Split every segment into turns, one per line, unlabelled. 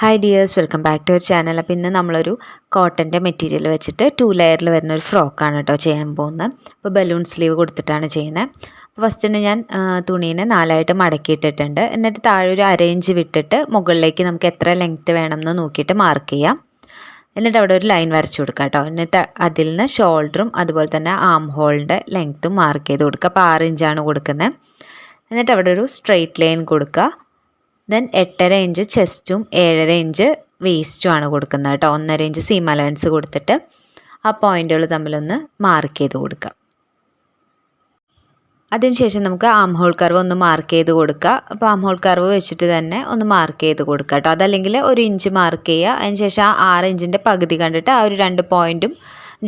Hi dears, welcome back to our channel. അപ്പോൾ ഇന്ന് നമ്മളൊരു കോട്ടൻ്റെ മെറ്റീരിയൽ വെച്ചിട്ട് 2 ലെയറിൽ വരുന്ന ഒരു ഫ്രോക്കാണ് കേട്ടോ ചെയ്യാൻ പോകുന്നത്. അപ്പോൾ ബലൂൺ സ്ലീവ് കൊടുത്തിട്ടാണ് ചെയ്യുന്നത്. അപ്പോൾ ഫസ്റ്റ് തന്നെ ഞാൻ തുണീനെ 4ആയിട്ട് മടക്കിയിട്ടിട്ടുണ്ട്. എന്നിട്ട് താഴെ ഒരു 1/2 ഇഞ്ച് വിട്ടിട്ട് മുകളിലേക്ക് നമുക്ക് എത്ര ലെങ്ത്ത് വേണമെന്ന് നോക്കിയിട്ട് മാർക്ക് ചെയ്യാം. എന്നിട്ട് അവിടെ ഒരു ലൈൻ വരച്ചു കൊടുക്കാം കേട്ടോ. എന്നിട്ട് അതിൽ നിന്ന് ഷോൾഡറും അതുപോലെ തന്നെ ആം ഹോളിൻ്റെ ലെങ്ത്തും മാർക്ക് ചെയ്ത് കൊടുക്കുക. അപ്പോൾ 6 ഇഞ്ചാണ് കൊടുക്കുന്നത്. എന്നിട്ട് അവിടെ ഒരു സ്ട്രെയിറ്റ് ലൈൻ കൊടുക്കുക. ദെൻ 8.5 ഇഞ്ച് ചെസ്റ്റും 7.5 ഇഞ്ച് വേസ്റ്റുമാണ് കൊടുക്കുന്നത് കേട്ടോ. 1.5 ഇഞ്ച് സീം അലവൻസ് കൊടുത്തിട്ട് ആ പോയിൻറ്റുകൾ തമ്മിലൊന്ന് മാർക്ക് ചെയ്ത് കൊടുക്കുക. അതിനുശേഷം നമുക്ക് ആം ഹോൾ കർവ് ഒന്ന് മാർക്ക് ചെയ്ത് കൊടുക്കുക. അപ്പോൾ ആം ഹോൾ കർവ് വെച്ചിട്ട് തന്നെ ഒന്ന് മാർക്ക് ചെയ്ത് കൊടുക്കുക കേട്ടോ. അതല്ലെങ്കിൽ 1 ഇഞ്ച് മാർക്ക് ചെയ്യുക. അതിനുശേഷം ആ 6 ഇഞ്ചിൻ്റെ പകുതി കണ്ടിട്ട് ആ ഒരു 2 പോയിൻറ്റും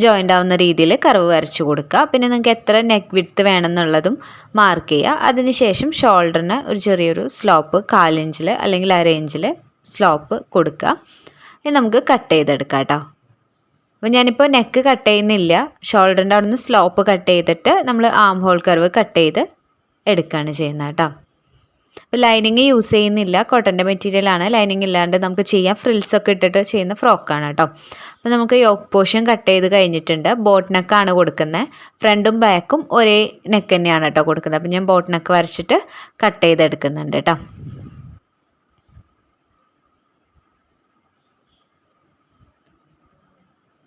ജോയിൻ്റ് ആവുന്ന രീതിയിൽ കർവ് വരച്ച് കൊടുക്കുക. പിന്നെ നിങ്ങൾക്ക് എത്ര നെക്ക് വിഡ്ത്ത് വേണമെന്നുള്ളതും മാർക്ക് ചെയ്യുക. അതിനുശേഷം ഷോൾഡറിന് ഒരു ചെറിയൊരു സ്ലോപ്പ് 1/4 ഇഞ്ചിൽ അല്ലെങ്കിൽ 1/2 ഇഞ്ചിൽ സ്ലോപ്പ് കൊടുക്കുക. ഇനി നമുക്ക് കട്ട് ചെയ്തെടുക്കാം കേട്ടോ. അപ്പോൾ ഞാനിപ്പോൾ നെക്ക് കട്ട് ചെയ്യുന്നില്ല, ഷോൾഡറിൻ്റെ അവിടെ നിന്ന് സ്ലോപ്പ് കട്ട് ചെയ്തിട്ട് നമ്മൾ ആം ഹോൾ കർവ് കട്ട് ചെയ്ത് എടുക്കുകയാണ് ചെയ്യുന്നത് കേട്ടോ. അപ്പോൾ ലൈനിങ് യൂസ് ചെയ്യുന്നില്ല, കോട്ടൻ്റെ മെറ്റീരിയലാണ്. ലൈനിങ് ഇല്ലാണ്ട് നമുക്ക് ചെയ്യാം. ഫ്രിൽസൊക്കെ ഇട്ടിട്ട് ചെയ്യുന്ന ഫ്രോക്കാണ് കേട്ടോ. അപ്പോൾ നമുക്ക് യോക്ക് പോർഷൻ കട്ട് ചെയ്ത് കഴിഞ്ഞിട്ടുണ്ട്. ബോട്ട് നെക്കാണ് കൊടുക്കുന്നത്. ഫ്രണ്ടും ബാക്കും ഒരേ നെക്ക് തന്നെയാണ് കേട്ടോ കൊടുക്കുന്നത്. അപ്പോൾ ഞാൻ ബോട്ട് നെക്ക് വരച്ചിട്ട് കട്ട് ചെയ്തെടുക്കുന്നുണ്ട് കേട്ടോ.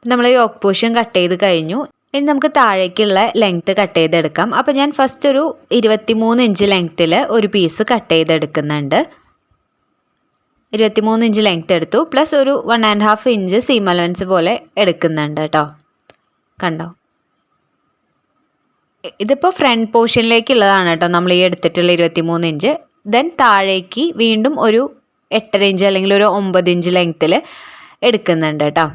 നമ്മൾ യോക്ക് പോർഷൻ കട്ട് ചെയ്ത് കഴിഞ്ഞു. ഇനി നമുക്ക് താഴേക്കുള്ള ലെങ്ത്ത് കട്ട് ചെയ്തെടുക്കാം. അപ്പോൾ ഞാൻ ഫസ്റ്റ് ഒരു 23 ഇഞ്ച് ലെങ്ത്തിൽ ഒരു പീസ് കട്ട് ചെയ്തെടുക്കുന്നുണ്ട്. 23 ഇഞ്ച് ലെങ്ത്ത് എടുത്തു, പ്ലസ് ഒരു 1.5 ഇഞ്ച് സീം അലവൻസ് പോലെ എടുക്കുന്നുണ്ട് കേട്ടോ. കണ്ടോ, ഇതിപ്പോൾ ഫ്രണ്ട് പോർഷനിലേക്കുള്ളതാണ് കേട്ടോ നമ്മൾ ഈ എടുത്തിട്ടുള്ള 23 ഇഞ്ച്. ദെൻ താഴേക്ക് വീണ്ടും ഒരു 8.5 ഇഞ്ച് അല്ലെങ്കിൽ ഒരു 9 ഇഞ്ച് ലെങ്ത്തിൽ എടുക്കുന്നുണ്ട് കേട്ടോ.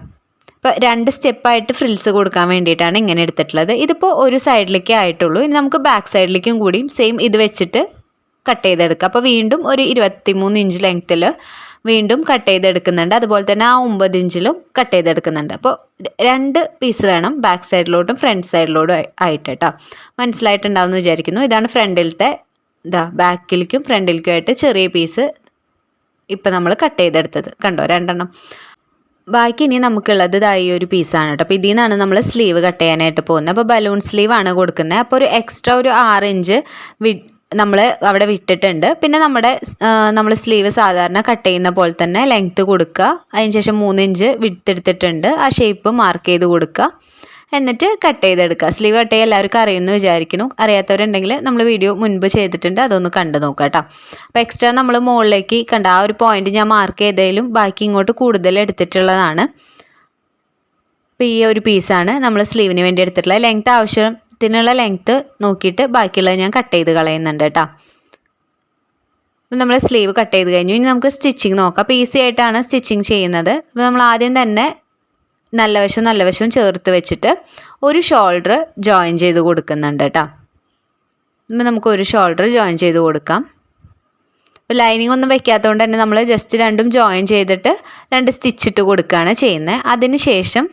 ഇപ്പോൾ 2 സ്റ്റെപ്പായിട്ട് ഫ്രിൽസ് കൊടുക്കാൻ വേണ്ടിയിട്ടാണ് ഇങ്ങനെ എടുത്തിട്ടുള്ളത്. ഇതിപ്പോൾ ഒരു സൈഡിലേക്കേ ആയിട്ടുള്ളൂ. ഇനി നമുക്ക് ബാക്ക് സൈഡിലേക്കും കൂടിയും സെയിം ഇത് വെച്ചിട്ട് കട്ട് ചെയ്തെടുക്കാം. അപ്പോൾ വീണ്ടും ഒരു 23 ഇഞ്ച് ലെങ്ത്തിൽ വീണ്ടും കട്ട് ചെയ്തെടുക്കുന്നുണ്ട്. അതുപോലെ തന്നെ ആ 9 ഇഞ്ചിലും കട്ട് ചെയ്തെടുക്കുന്നുണ്ട്. അപ്പോൾ 2 പീസ് വേണം, ബാക്ക് സൈഡിലോട്ടും ഫ്രണ്ട് സൈഡിലോട്ടും ആയിട്ട് കേട്ടോ. മനസ്സിലായിട്ടുണ്ടാവുമെന്ന് വിചാരിക്കുന്നു. ഇതാണ് ഫ്രണ്ടിലത്തെ, ബാക്കിലേക്കും ഫ്രണ്ടിലേക്കും ആയിട്ട് ചെറിയ പീസ് ഇപ്പം നമ്മൾ കട്ട് ചെയ്തെടുത്തത്. കണ്ടോ, 2 എണ്ണം. ബാക്കി ഇനി നമുക്കുള്ളത് ഈ ഒരു പീസാണ് കേട്ടോ. അപ്പോൾ ഇതിൽ നിന്നാണ് നമ്മൾ സ്ലീവ് കട്ട് ചെയ്യാനായിട്ട് പോകുന്നത്. അപ്പോൾ ബലൂൺ സ്ലീവാണ് കൊടുക്കുന്നത്. അപ്പോൾ ഒരു എക്സ്ട്രാ ഒരു 6 ഇഞ്ച് നമ്മൾ അവിടെ വിട്ടിട്ടുണ്ട്. പിന്നെ നമ്മൾ സ്ലീവ് സാധാരണ കട്ട് ചെയ്യുന്ന പോലെ തന്നെ ലെങ്ത്ത് കൊടുക്കുക. അതിനുശേഷം 3 ഇഞ്ച് വിഡ്ത്ത് എടുത്തിട്ടുണ്ട്. ആ ഷേപ്പ് മാർക്ക് ചെയ്ത് കൊടുക്കുക. എന്നിട്ട് കട്ട് ചെയ്തെടുക്കുക. സ്ലീവ് കട്ട് ചെയ്യാൻ എല്ലാവർക്കും അറിയുമെന്ന് വിചാരിക്കുന്നു. അറിയാത്തവരുണ്ടെങ്കിൽ നമ്മൾ വീഡിയോ മുൻപ് ചെയ്തിട്ടുണ്ട്, അതൊന്ന് കണ്ടു നോക്കാം കേട്ടോ. അപ്പോൾ എക്സ്ട്രാ നമ്മൾ മുകളിലേക്ക് കണ്ട ആ ഒരു പോയിന്റ് ഞാൻ മാർക്ക് ചെയ്തതിലും ബാക്കി ഇങ്ങോട്ട് കൂടുതൽ എടുത്തിട്ടുള്ളതാണ്. അപ്പോൾ ഈ ഒരു പീസാണ് നമ്മൾ സ്ലീവിന് വേണ്ടി എടുത്തിട്ടുള്ളത്. ലെങ്ത്ത് ആവശ്യത്തിനുള്ള ലെങ്ത്ത് നോക്കിയിട്ട് ബാക്കിയുള്ളത് ഞാൻ കട്ട് ചെയ്ത് കളയുന്നുണ്ട് കേട്ടോ. അപ്പോൾ നമ്മൾ സ്ലീവ് കട്ട് ചെയ്ത് കഴിഞ്ഞു. ഇനി നമുക്ക് സ്റ്റിച്ചിങ് നോക്കാം. അപ്പോൾ ഈസി ആയിട്ടാണ് സ്റ്റിച്ചിങ് ചെയ്യുന്നത്. അപ്പോൾ നമ്മൾ ആദ്യം തന്നെ നല്ല വശവും ചേർത്ത് വെച്ചിട്ട് ഒരു ഷോൾഡർ ജോയിൻ ചെയ്ത് കൊടുക്കുന്നുണ്ട് കേട്ടോ. അപ്പോൾ നമുക്ക് ഒരു ഷോൾഡർ ജോയിൻ ചെയ്ത് കൊടുക്കാം. അപ്പോൾ ലൈനിങ് ഒന്നും വെക്കാത്തതുകൊണ്ട് തന്നെ നമ്മൾ ജസ്റ്റ് രണ്ടും ജോയിൻ ചെയ്തിട്ട് 2 സ്റ്റിച്ചിട്ട് കൊടുക്കുകയാണ് ചെയ്യുന്നത്. അതിന് ശേഷം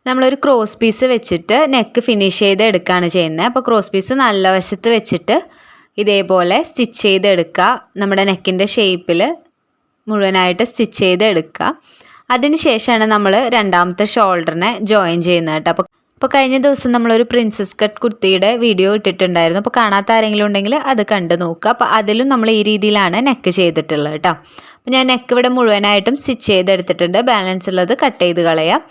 നമ്മളൊരു ക്രോസ് പീസ് വെച്ചിട്ട് നെക്ക് ഫിനിഷ് ചെയ്ത് എടുക്കുകയാണ് ചെയ്യുന്നത്. അപ്പോൾ ക്രോസ് പീസ് നല്ല വശത്ത് വെച്ചിട്ട് ഇതേപോലെ സ്റ്റിച്ച് ചെയ്തെടുക്കുക. നമ്മുടെ നെക്കിൻ്റെ ഷേപ്പിൽ മുഴുവനായിട്ട് സ്റ്റിച്ച് ചെയ്തെടുക്കുക. അതിന് ശേഷമാണ് നമ്മൾ രണ്ടാമത്തെ ഷോൾഡറിനെ ജോയിൻ ചെയ്യുന്നത് കേട്ടോ. അപ്പോൾ കഴിഞ്ഞ ദിവസം നമ്മളൊരു പ്രിൻസസ് കട്ട് കുർത്തിയുടെ വീഡിയോ ഇട്ടിട്ടുണ്ടായിരുന്നു. അപ്പോൾ കാണാത്ത ആരെങ്കിലും ഉണ്ടെങ്കിൽ അത് കണ്ടു നോക്കുക. അപ്പോൾ അതിലും നമ്മൾ ഈ രീതിയിലാണ് നെക്ക് ചെയ്തിട്ടുള്ളത് കേട്ടോ. അപ്പോൾ ഞാൻ നെക്ക് ഇവിടെ മുഴുവനായിട്ടും സ്റ്റിച്ച് ചെയ്തെടുത്തിട്ടുണ്ട്. ബാലൻസ് ഉള്ളത് കട്ട് ചെയ്ത് കളയാം.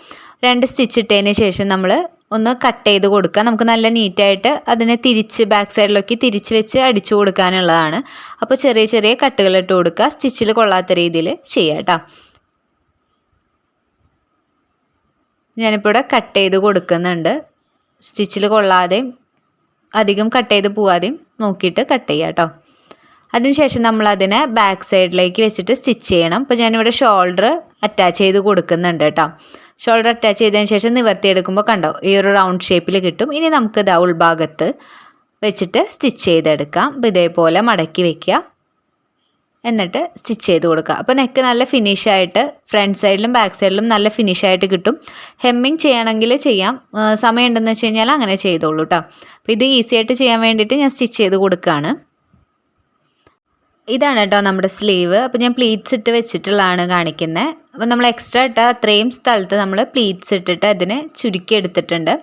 2 സ്റ്റിച്ച് ഇട്ടതിന് ശേഷം നമ്മൾ ഒന്ന് കട്ട് ചെയ്ത് കൊടുക്കുക. നമുക്ക് നല്ല നീറ്റായിട്ട് അതിനെ തിരിച്ച് ബാക്ക് സൈഡിലേക്ക് തിരിച്ച് വെച്ച് അടിച്ചു കൊടുക്കാനുള്ളതാണ്. അപ്പോൾ ചെറിയ ചെറിയ കട്ടുകൾ ഇട്ട് കൊടുക്കുക. സ്റ്റിച്ചിൽ കൊള്ളാത്ത രീതിയിൽ ചെയ്യാം കേട്ടോ. ഞാനിപ്പോൾ ഇവിടെ കട്ട് ചെയ്ത് കൊടുക്കുന്നുണ്ട്. സ്റ്റിച്ചിൽ കൊള്ളാതെയും അധികം കട്ട് ചെയ്ത് പോവാതെയും നോക്കിയിട്ട് കട്ട് ചെയ്യാം കേട്ടോ. അതിനുശേഷം നമ്മളതിനെ ബാക്ക് സൈഡിലേക്ക് വെച്ചിട്ട് സ്റ്റിച്ച് ചെയ്യണം. അപ്പോൾ ഞാനിവിടെ ഷോൾഡർ അറ്റാച്ച് ചെയ്ത് കൊടുക്കുന്നുണ്ട് കേട്ടോ. ഷോൾഡർ അറ്റാച്ച് ചെയ്തതിന് ശേഷം നിവർത്തിയെടുക്കുമ്പോൾ കണ്ടോ ഈ ഒരു റൗണ്ട് ഷേപ്പിൽ കിട്ടും. ഇനി നമുക്ക് ഉൾഭാഗത്ത് വെച്ചിട്ട് സ്റ്റിച്ച് ചെയ്തെടുക്കാം. അപ്പോൾ ഇതേപോലെ മടക്കി വയ്ക്കുക. എന്നിട്ട് സ്റ്റിച്ച് ചെയ്ത് കൊടുക്കുക. അപ്പോൾ നെക്ക് നല്ല ഫിനിഷായിട്ട് ഫ്രണ്ട് സൈഡിലും ബാക്ക് സൈഡിലും നല്ല ഫിനിഷായിട്ട് കിട്ടും. ഹെമ്മിങ് ചെയ്യണമെങ്കിൽ ചെയ്യാം, സമയം ഉണ്ടെന്ന് വെച്ച് കഴിഞ്ഞാൽ അങ്ങനെ ചെയ്തോളൂ കേട്ടോ. അപ്പോൾ ഇത് ഈസി ആയിട്ട് ചെയ്യാൻ വേണ്ടിയിട്ട് ഞാൻ സ്റ്റിച്ച് ചെയ്ത് കൊടുക്കുകയാണ്. ഇതാണ് കേട്ടോ നമ്മുടെ സ്ലീവ്. അപ്പോൾ ഞാൻ പ്ലീറ്റ്സ് ഇട്ട് വെച്ചിട്ടുള്ളതാണ് കാണിക്കുന്നത്. അപ്പോൾ നമ്മൾ എക്സ്ട്രാ ഇട്ട അത്രയും സ്ഥലത്ത് നമ്മൾ പ്ലീറ്റ്സ് ഇട്ടിട്ട് അതിനെ ചുരുക്കി എടുത്തിട്ടുണ്ട്.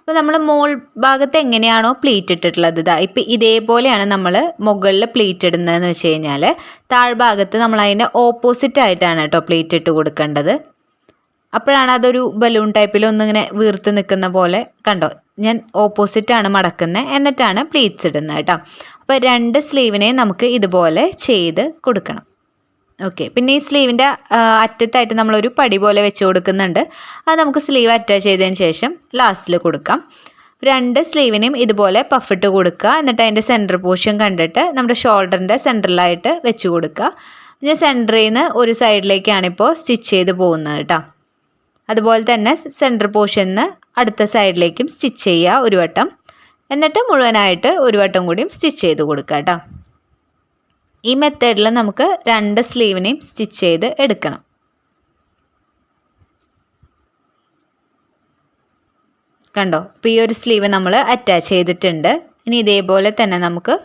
അപ്പോൾ നമ്മൾ മോൾ ഭാഗത്ത് എങ്ങനെയാണോ പ്ലീറ്റ് ഇട്ടിട്ടുള്ളത് ഇപ്പം ഇതേപോലെയാണ് നമ്മൾ മുകളിൽ പ്ലീറ്റ് ഇടുന്നതെന്ന് വെച്ച് കഴിഞ്ഞാൽ താഴ്ഭാഗത്ത് നമ്മൾ അതിൻ്റെ ഓപ്പോസിറ്റ് ആയിട്ടാണ് കേട്ടോ പ്ലീറ്റ് ഇട്ട് കൊടുക്കേണ്ടത്. അപ്പോഴാണ് അതൊരു ബലൂൺ ടൈപ്പിൽ ഒന്നിങ്ങനെ വീർത്ത് നിൽക്കുന്ന പോലെ കണ്ടോ. ഞാൻ ഓപ്പോസിറ്റാണ് മടക്കുന്നത്, എന്നിട്ടാണ് പ്ലീറ്റ്സ് ഇടുന്നത് കേട്ടോ. അപ്പോൾ 2 സ്ലീവിനെ നമുക്ക് ഇതുപോലെ ചെയ്ത് കൊടുക്കണം. ഓക്കെ, പിന്നെ ഈ സ്ലീവിൻ്റെ അറ്റത്തായിട്ട് നമ്മളൊരു പടി പോലെ വെച്ച് കൊടുക്കുന്നുണ്ട്. അത് നമുക്ക് സ്ലീവ് അറ്റാച്ച് ചെയ്തതിന് ശേഷം ലാസ്റ്റിൽ കൊടുക്കാം. 2 സ്ലീവിനെയും ഇതുപോലെ പഫിട്ട് കൊടുക്കുക. എന്നിട്ട് അതിൻ്റെ സെൻറ്റർ പോർഷൻ കണ്ടിട്ട് നമ്മുടെ ഷോൾഡറിൻ്റെ സെൻറ്ററിലായിട്ട് വെച്ച് കൊടുക്കുക. ഞാൻ സെൻറ്ററിൽ നിന്ന് ഒരു സൈഡിലേക്കാണ് ഇപ്പോൾ സ്റ്റിച്ച് ചെയ്ത് പോകുന്നത് കേട്ടോ. അതുപോലെ തന്നെ സെൻറ്റർ പോർഷനിൽ നിന്ന് അടുത്ത സൈഡിലേക്കും സ്റ്റിച്ച് ചെയ്യുക ഒരു വട്ടം. എന്നിട്ട് മുഴുവനായിട്ട് ഒരു വട്ടം കൂടിയും സ്റ്റിച്ച് ചെയ്ത് കൊടുക്കുക കേട്ടോ. ഈ മെത്തേഡിൽ നമുക്ക് 2 സ്ലീവിനെയും സ്റ്റിച്ച് ചെയ്ത് എടുക്കണം. കണ്ടോ, അപ്പോൾ ഈ ഒരു സ്ലീവ് നമ്മൾ അറ്റാച്ച് ചെയ്തിട്ടുണ്ട്. ഇനി ഇതേപോലെ തന്നെ നമുക്ക്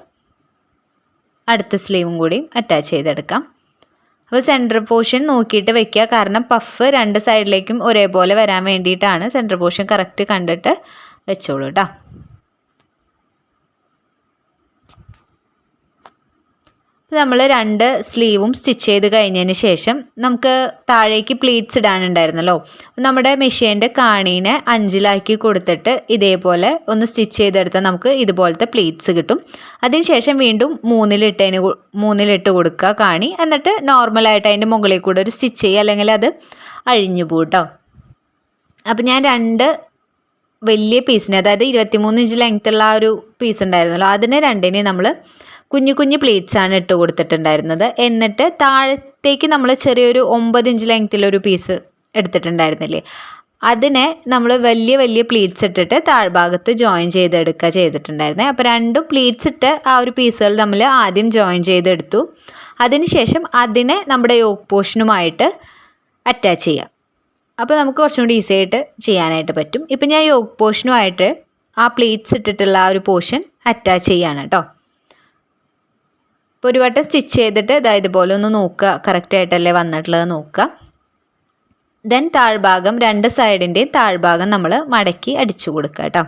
അടുത്ത സ്ലീവും കൂടിയും അറ്റാച്ച് ചെയ്തെടുക്കാം. അപ്പോൾ സെൻറ്റർ പോർഷൻ നോക്കിയിട്ട് വെക്കുക, കാരണം പഫ് 2 സൈഡിലേക്കും ഒരേപോലെ വരാൻ വേണ്ടിയിട്ടാണ്. സെൻറ്റർ പോർഷൻ കറക്റ്റ് കണ്ടിട്ട് വെച്ചോളൂ കേട്ടോ. നമ്മൾ 2 സ്ലീവും സ്റ്റിച്ച് ചെയ്ത് കഴിഞ്ഞതിന് ശേഷം നമുക്ക് താഴേക്ക് പ്ലീറ്റ്സ് ഇടാനുണ്ടായിരുന്നല്ലോ. നമ്മുടെ മെഷീൻ്റെ കാണീനെ 5ലാക്കി കൊടുത്തിട്ട് ഇതേപോലെ ഒന്ന് സ്റ്റിച്ച് ചെയ്തെടുത്താൽ നമുക്ക് ഇതുപോലത്തെ പ്ലീറ്റ്സ് കിട്ടും. അതിനുശേഷം വീണ്ടും 3ലിട്ട് കൊടുക്കുക കാണി. എന്നിട്ട് നോർമലായിട്ട് അതിൻ്റെ മുകളിൽ കൂടെ ഒരു സ്റ്റിച്ച് ചെയ്യുക, അല്ലെങ്കിൽ അത് അഴിഞ്ഞു പോകും കേട്ടോ. അപ്പോൾ ഞാൻ 2 വലിയ പീസിന്, അതായത് 23 ഇഞ്ച് ലെങ്ത്തുള്ള ആ ഒരു പീസ് ഉണ്ടായിരുന്നല്ലോ, അതിന് 2നെ നമ്മൾ കുഞ്ഞു പ്ലീറ്റ്സാണ് ഇട്ട് കൊടുത്തിട്ടുണ്ടായിരുന്നത്. എന്നിട്ട് താഴത്തേക്ക് നമ്മൾ ചെറിയൊരു 9 ഇഞ്ച് ലെങ്ത്തിലൊരു പീസ് എടുത്തിട്ടുണ്ടായിരുന്നില്ലേ, അതിനെ നമ്മൾ വലിയ പ്ലീറ്റ്സ് ഇട്ടിട്ട് താഴ്ഭാഗത്ത് ജോയിൻ ചെയ്തെടുക്കുക ചെയ്തിട്ടുണ്ടായിരുന്നത്. അപ്പോൾ 2 പ്ലീറ്റ്സ് ഇട്ട് ആ ഒരു പീസുകൾ നമ്മൾ ആദ്യം ജോയിൻ ചെയ്തെടുത്തു. അതിനുശേഷം അതിനെ നമ്മുടെ യോക്ക് പോർഷനുമായിട്ട് അറ്റാച്ച് ചെയ്യാം. അപ്പോൾ നമുക്ക് കുറച്ചും കൂടി ഈസി ആയിട്ട് ചെയ്യാനായിട്ട് പറ്റും. ഇപ്പം ഞാൻ യോക്ക് പോർഷനുമായിട്ട് ആ പ്ലീറ്റ്സ് ഇട്ടിട്ടുള്ള ആ ഒരു പോർഷൻ അറ്റാച്ച് ചെയ്യാണ് കേട്ടോ. ഇപ്പോൾ ഒരു വട്ടം സ്റ്റിച്ച് ചെയ്തിട്ട് ഇതുപോലെ ഒന്ന് നോക്കുക, കറക്റ്റായിട്ടല്ലേ വന്നിട്ടുള്ളത് നോക്കുക. ദെൻ താഴ്ഭാഗം 2 സൈഡിൻ്റെയും താഴ്ഭാഗം നമ്മൾ മടക്കി അടിച്ചു കൊടുക്കുക കേട്ടോ.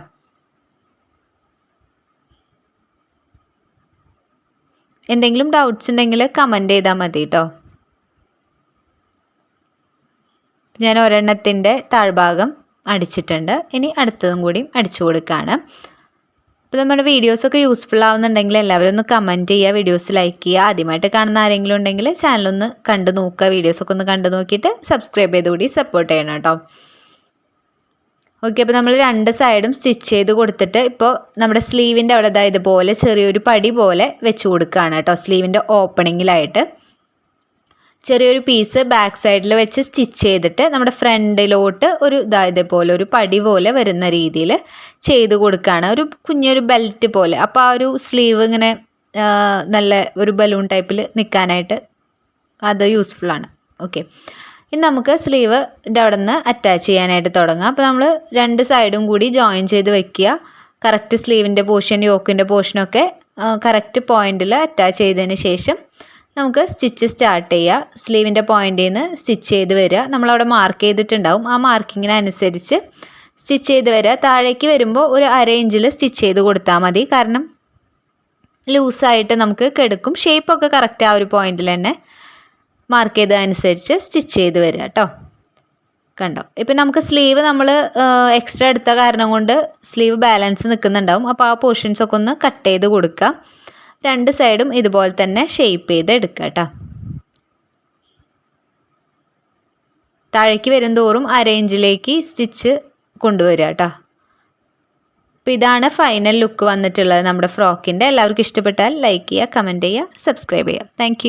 എന്തെങ്കിലും ഡൗട്ട്സ് ഉണ്ടെങ്കിൽ കമൻറ്റ് ചെയ്താൽ മതി കേട്ടോ. ഞാൻ ഒരെണ്ണത്തിൻ്റെ താഴ്ഭാഗം അടിച്ചിട്ടുണ്ട്. ഇനി അടുത്തതും കൂടി അടിച്ചു കൊടുക്കുകയാണ്. അപ്പോൾ നമ്മുടെ വീഡിയോസൊക്കെ യൂസ്ഫുൾ ആവുന്നുണ്ടെങ്കിൽ എല്ലാവരും ഒന്ന് കമൻറ്റ് ചെയ്യുക, വീഡിയോസ് ലൈക്ക് ചെയ്യുക. ആദ്യമായിട്ട് കാണുന്ന ആരെങ്കിലും ഉണ്ടെങ്കിൽ ചാനലൊന്ന് കണ്ടു നോക്കുക, വീഡിയോസൊക്കെ ഒന്ന് കണ്ടു നോക്കിയിട്ട് സബ്സ്ക്രൈബ് ചെയ്തുകൂടി സപ്പോർട്ട് ചെയ്യണം കേട്ടോ. ഓക്കെ, അപ്പോൾ നമ്മൾ 2 സൈഡും സ്റ്റിച്ച് ചെയ്ത് കൊടുത്തിട്ട് ഇപ്പോൾ നമ്മുടെ സ്ലീവിൻ്റെ അവിടെ ഇതുപോലെ ചെറിയൊരു പടി പോലെ വെച്ച് കൊടുക്കുകയാണ് കേട്ടോ. സ്ലീവിൻ്റെ ഓപ്പണിങ്ങിലായിട്ട് ചെറിയൊരു പീസ് ബാക്ക് സൈഡിൽ വെച്ച് സ്റ്റിച്ച് ചെയ്തിട്ട് നമ്മുടെ ഫ്രണ്ടിലോട്ട് ഒരു ഇതേപോലെ ഒരു പടി പോലെ വരുന്ന രീതിയിൽ ചെയ്ത് കൊടുക്കുകയാണ്. ഒരു കുഞ്ഞൊരു ബെൽറ്റ് പോലെ. അപ്പോൾ ആ ഒരു സ്ലീവ് ഇങ്ങനെ നല്ല ഒരു ബലൂൺ ടൈപ്പിൽ നിൽക്കാനായിട്ട് അത് യൂസ്ഫുള്ളാണ്. ഓക്കെ, ഇനി നമുക്ക് സ്ലീവിൻ്റെ അവിടെ നിന്ന് അറ്റാച്ച് ചെയ്യാനായിട്ട് തുടങ്ങാം. അപ്പോൾ നമ്മൾ 2 സൈഡും കൂടി ജോയിൻ ചെയ്ത് വെക്കുക. കറക്റ്റ് സ്ലീവിൻ്റെ പോർഷൻ, യോക്കിൻ്റെ പോർഷനൊക്കെ കറക്റ്റ് പോയിന്റിൽ അറ്റാച്ച് ചെയ്തതിന് ശേഷം നമുക്ക് സ്റ്റിച്ച് സ്റ്റാർട്ട് ചെയ്യുക. സ്ലീവിൻ്റെ പോയിന്റിൽ നിന്ന് സ്റ്റിച്ച് ചെയ്ത് വരിക. നമ്മളവിടെ മാർക്ക് ചെയ്തിട്ടുണ്ടാവും, ആ മാർക്കിങ്ങിനനുസരിച്ച് സ്റ്റിച്ച് ചെയ്ത് വരിക. താഴേക്ക് വരുമ്പോൾ ഒരു 1/2 ഇഞ്ചിൽ സ്റ്റിച്ച് ചെയ്ത് കൊടുത്താൽ മതി, കാരണം ലൂസായിട്ട് നമുക്ക് കിടക്കും. ഷേപ്പൊക്കെ കറക്റ്റ് ആ ഒരു പോയിന്റിൽ തന്നെ മാർക്ക് ചെയ്തതനുസരിച്ച് സ്റ്റിച്ച് ചെയ്ത് വരിക കേട്ടോ. കണ്ടോ, ഇപ്പം നമുക്ക് സ്ലീവ് നമ്മൾ എക്സ്ട്രാ എടുത്ത കാരണം കൊണ്ട് സ്ലീവ് ബാലൻസ് നിൽക്കുന്നുണ്ടാവും. അപ്പോൾ ആ പോർഷൻസൊക്കെ ഒന്ന് കട്ട് ചെയ്ത് കൊടുക്കുക. 2 സൈഡും ഇതുപോലെ തന്നെ ഷേപ്പ് ചെയ്ത് എടുക്കുക കേട്ടോ. താഴേക്ക് വരും തോറും 1/2 ഇഞ്ചിലേക്ക് സ്റ്റിച്ച് കൊണ്ടുവരിക കേട്ടോ. അപ്പോൾ ഇതാണ് ഫൈനൽ ലുക്ക് വന്നിട്ടുള്ളത് നമ്മുടെ ഫ്രോക്കിൻ്റെ. എല്ലാവർക്കും ഇഷ്ടപ്പെട്ടാൽ ലൈക്ക് ചെയ്യുക, കമൻറ്റ് ചെയ്യുക, സബ്സ്ക്രൈബ് ചെയ്യുക. താങ്ക്